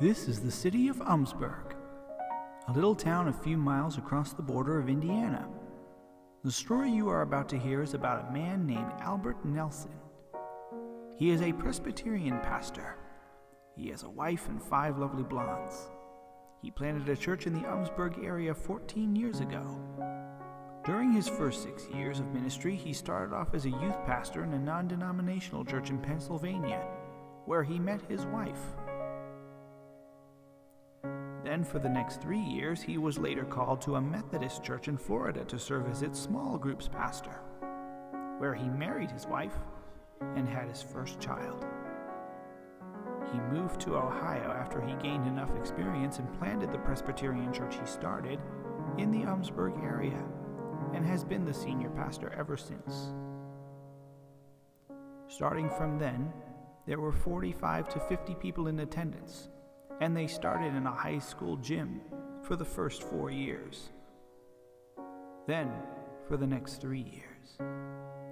This is the city of Umsburg, a little town a few miles across the border of Indiana. The story you are about to hear is about a man named Albert Nelson. He is a Presbyterian pastor. He has a wife and 5 lovely blondes. He planted a church in the Umsburg area 14 years ago. During his first 6 years of ministry, he started off as a youth pastor in a non-denominational church in Pennsylvania, where he met his wife. Then for the next 3 years, he was later called to a Methodist church in Florida to serve as its small groups pastor, where he married his wife and had his first child. He moved to Ohio after he gained enough experience and planted the Presbyterian church he started in the Umsburg area, and has been the senior pastor ever since. Starting from then, there were 45 to 50 people in attendance, and they started in a high school gym for the first 4 years. Then, for the next 3 years,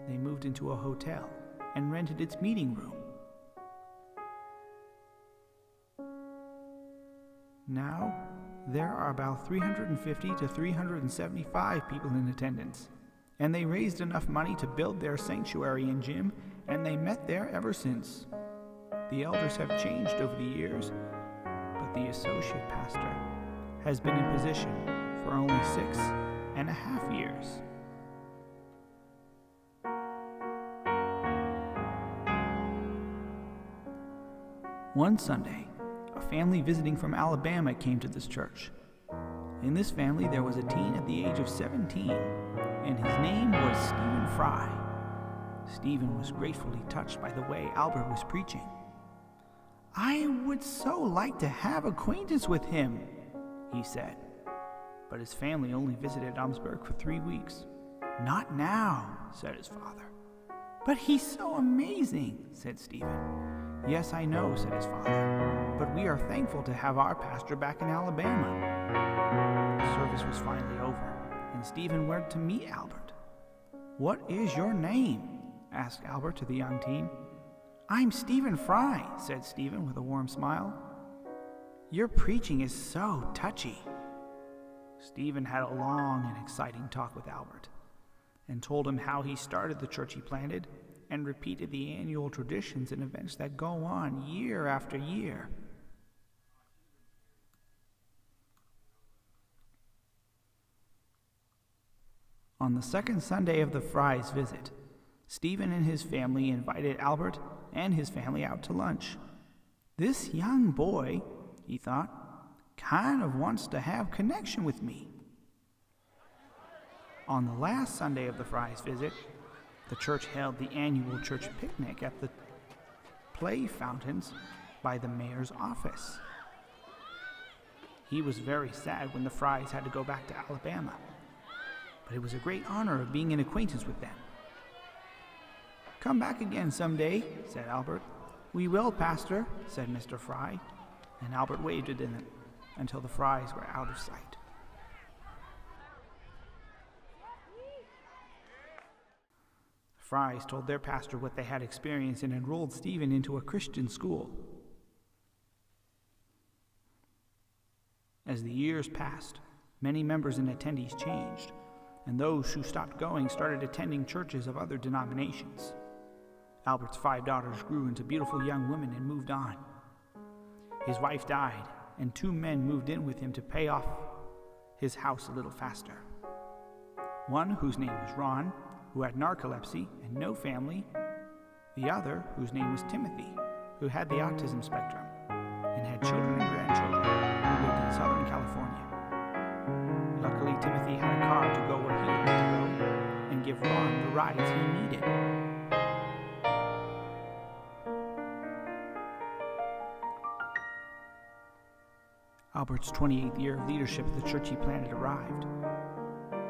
they moved into a hotel and rented its meeting room. Now, there are about 350 to 375 people in attendance, and they raised enough money to build their sanctuary and gym, and they met there ever since. The elders have changed over the years, but the associate pastor has been in position for only 6.5 years. One Sunday, a family visiting from Alabama came to this church. In this family, there was a teen at the age of 17, and his name was Stephen Fry. Stephen was gratefully touched by the way Albert was preaching. "I would so like to have acquaintance with him," he said. But his family only visited Umsburg for 3 weeks. "Not now," said his father. "But he's so amazing," said Stephen. "Yes, I know," said his father, "but we are thankful to have our pastor back in Alabama." The service was finally over, and Stephen went to meet Albert. "What is your name?" asked Albert to the young teen. "I'm Stephen Fry," said Stephen with a warm smile. "Your preaching is so touchy." Stephen had a long and exciting talk with Albert, and told him how he started the church he planted, and repeated the annual traditions and events that go on year after year. On the second Sunday of the Fry's visit, Stephen and his family invited Albert and his family out to lunch. "This young boy," he thought, "kind of wants to have connection with me." On the last Sunday of the Fry's visit, the church held the annual church picnic at the play fountains by the mayor's office. He was very sad when the Frys had to go back to Alabama, but it was a great honor of being in acquaintance with them. "Come back again someday," said Albert. "We will, Pastor," said Mr. Fry, and Albert waved at them until the Frys were out of sight. The Frys told their pastor what they had experienced and enrolled Stephen into a Christian school. As the years passed, many members and attendees changed, and those who stopped going started attending churches of other denominations. Albert's 5 daughters grew into beautiful young women and moved on. His wife died, and 2 men moved in with him to pay off his house a little faster. One, whose name was Ron, who had narcolepsy and no family. The other, whose name was Timothy, who had the autism spectrum and had children and grandchildren who lived in Southern California. Luckily, Timothy had a car to go where he wanted to go and give Ron the rides he needed. Albert's 28th year of leadership at the church he planted arrived.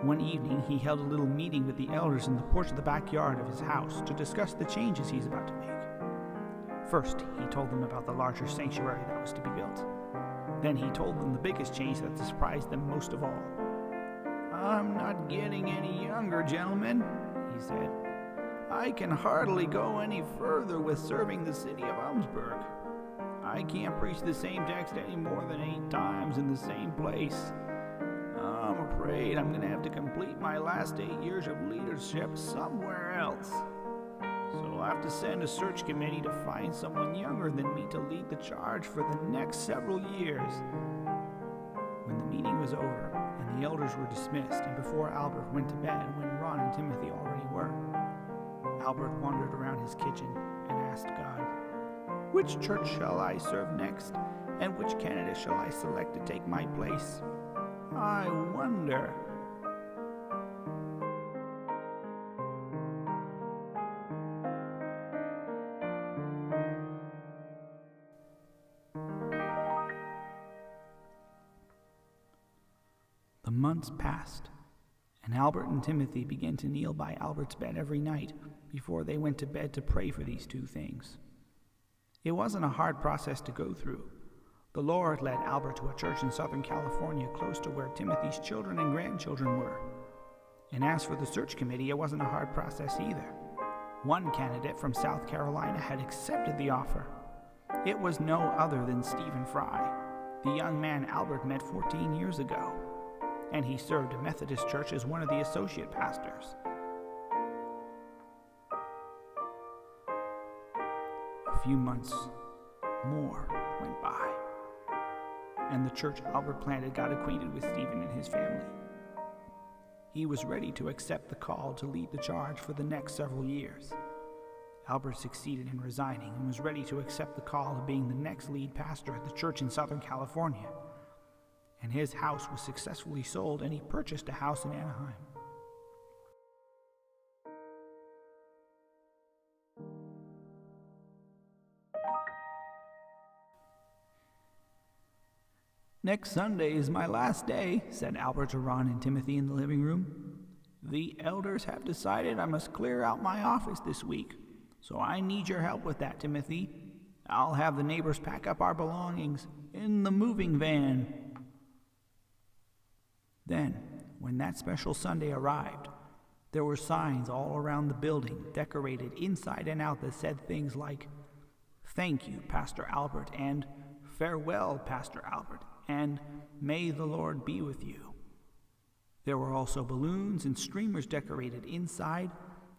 One evening, he held a little meeting with the elders in the porch of the backyard of his house to discuss the changes he's about to make. First, he told them about the larger sanctuary that was to be built. Then he told them the biggest change that surprised them most of all. "I'm not getting any younger, gentlemen," he said. "I can hardly go any further with serving the city of Umsburg. I can't preach the same text any more than 8 times in the same place. I'm afraid I'm going to have to complete my last 8 years of leadership somewhere else. So I'll have to send a search committee to find someone younger than me to lead the charge for the next several years. When the meeting was over and the elders were dismissed, and before Albert went to bed when Ron and Timothy already were, Albert wandered around his kitchen and asked God, "Which church shall I serve next, and which candidate shall I select to take my place? I wonder." The months passed, and Albert and Timothy began to kneel by Albert's bed every night before they went to bed to pray for these 2 things. It wasn't a hard process to go through. The Lord led Albert to a church in Southern California close to where Timothy's children and grandchildren were. And as for the search committee, it wasn't a hard process either. One candidate from South Carolina had accepted the offer. It was no other than Stephen Fry, the young man Albert met 14 years ago, and he served a Methodist church as one of the associate pastors. A few months more went by, and the church Albert planted got acquainted with Stephen and his family. He was ready to accept the call to lead the charge for the next several years. Albert succeeded in resigning and was ready to accept the call of being the next lead pastor at the church in Southern California. And his house was successfully sold, and he purchased a house in Anaheim. "Next Sunday is my last day," said Albert to Ron and Timothy in the living room. "The elders have decided I must clear out my office this week, so I need your help with that, Timothy. I'll have the neighbors pack up our belongings in the moving van." Then, when that special Sunday arrived, there were signs all around the building, decorated inside and out, that said things like, "Thank you, Pastor Albert," and "Farewell, Pastor Albert," and "May the Lord be with you." There were also balloons and streamers decorated inside,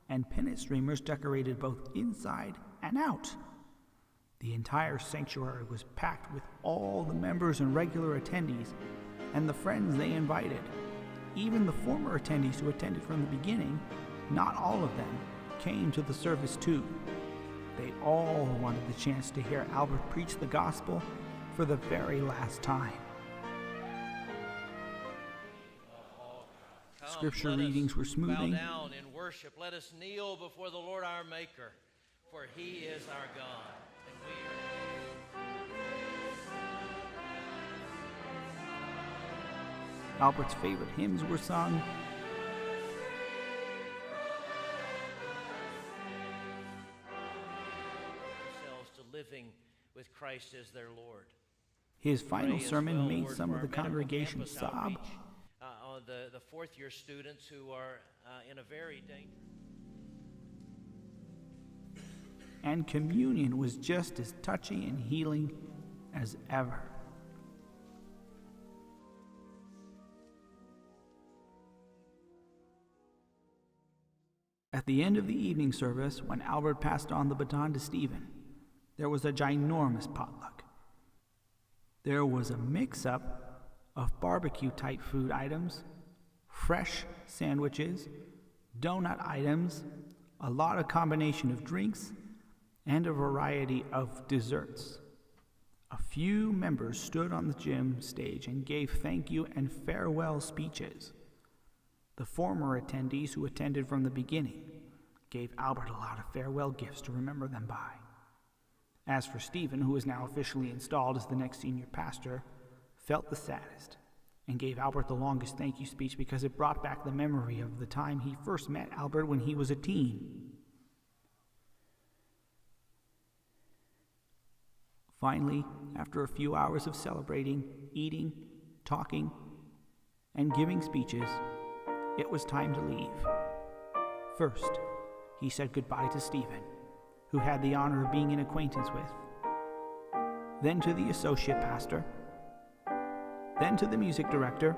and pennant streamers decorated both inside and out. The entire sanctuary was packed with all the members and regular attendees, and the friends they invited. Even the former attendees who attended from the beginning, not all of them, came to the service too. They all wanted the chance to hear Albert preach the gospel for the very last time. Scripture readings were smoothing. Bow down in worship. Let us kneel before the Lord our Maker, for He is our God, and we are. Albert's favorite hymns were sung. Themselves to living with Christ as their Lord. His final sermon made some of the congregation sob. The fourth-year students who are in a very dangerous. And communion was just as touchy and healing as ever. At the end of the evening service, when Albert passed on the baton to Stephen, there was a ginormous potluck. There was a mix-up of barbecue-type food items, fresh sandwiches, donut items, a lot of combination of drinks, and a variety of desserts. A few members stood on the gym stage and gave thank you and farewell speeches. The former attendees who attended from the beginning gave Albert a lot of farewell gifts to remember them by. As for Stephen, who was now officially installed as the next senior pastor, felt the saddest and gave Albert the longest thank you speech because it brought back the memory of the time he first met Albert when he was a teen. Finally, after a few hours of celebrating, eating, talking, and giving speeches, it was time to leave. First, he said goodbye to Stephen, who had the honor of being an acquaintance with. then to the associate pastor, then to the music director,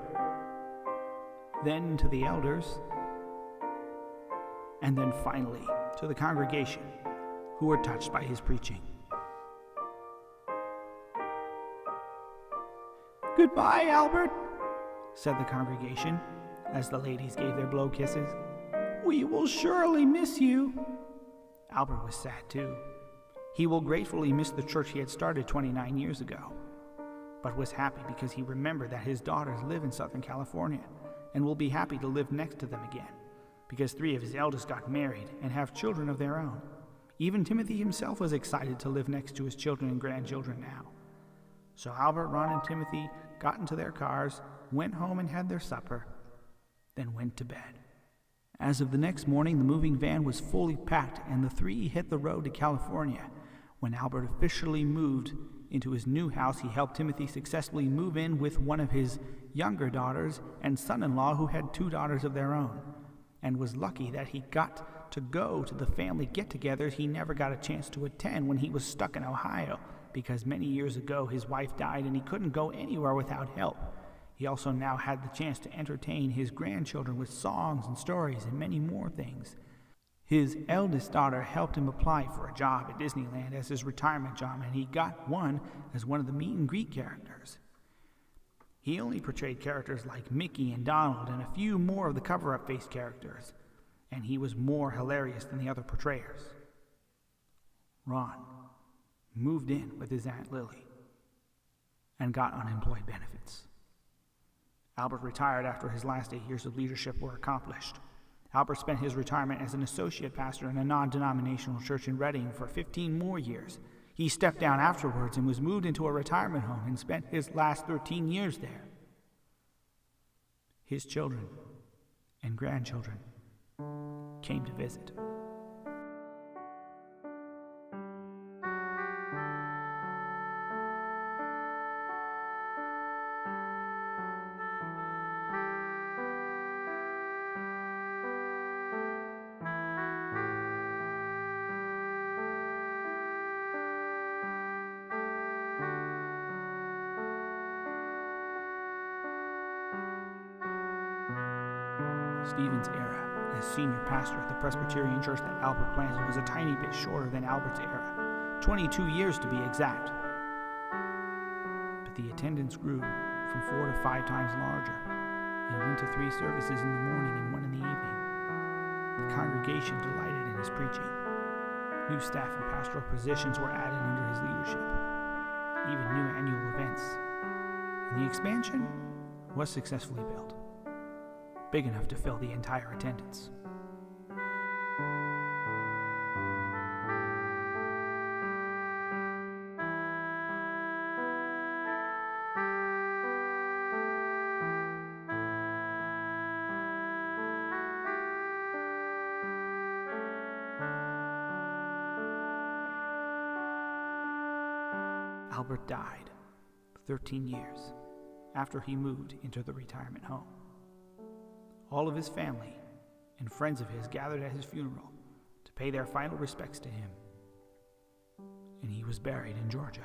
then to the elders, and then finally to the congregation who were touched by his preaching. "Goodbye, Albert," said the congregation as the ladies gave their blow kisses. "We will surely miss you." Albert was sad too. He will gratefully miss the church he had started 29 years ago, but was happy because he remembered that his daughters live in Southern California and will be happy to live next to them again, because 3 of his eldest got married and have children of their own. Even Timothy himself was excited to live next to his children and grandchildren now. So Albert, Ron, and Timothy got into their cars, went home and had their supper, then went to bed. As of the next morning, the moving van was fully packed, and the 3 hit the road to California. When Albert officially moved into his new house, he helped Timothy successfully move in with one of his younger daughters and son-in-law who had 2 daughters of their own, and was lucky that he got to go to the family get-togethers he never got a chance to attend when he was stuck in Ohio, because many years ago his wife died and he couldn't go anywhere without help. He also now had the chance to entertain his grandchildren with songs and stories and many more things. His eldest daughter helped him apply for a job at Disneyland as his retirement job, and he got one as one of the meet and greet characters. He only portrayed characters like Mickey and Donald and a few more of the cover-up face characters, and he was more hilarious than the other portrayers. Ron moved in with his Aunt Lily and got unemployed benefits. Albert retired after his last 8 years of leadership were accomplished. Albert spent his retirement as an associate pastor in a non-denominational church in Redding for 15 more years. He stepped down afterwards and was moved into a retirement home and spent his last 13 years there. His children and grandchildren came to visit. Stephen's era as senior pastor at the Presbyterian church that Albert planted was a tiny bit shorter than Albert's era, 22 years to be exact. But the attendance grew from 4 to 5 times larger, and went to 3 services in the morning and 1 in the evening. The congregation delighted in his preaching. New staff and pastoral positions were added under his leadership, even new annual events. And the expansion was successfully built, big enough to fill the entire attendance. Albert died 13 years after he moved into the retirement home. All of his family and friends of his gathered at his funeral to pay their final respects to him, and he was buried in Georgia.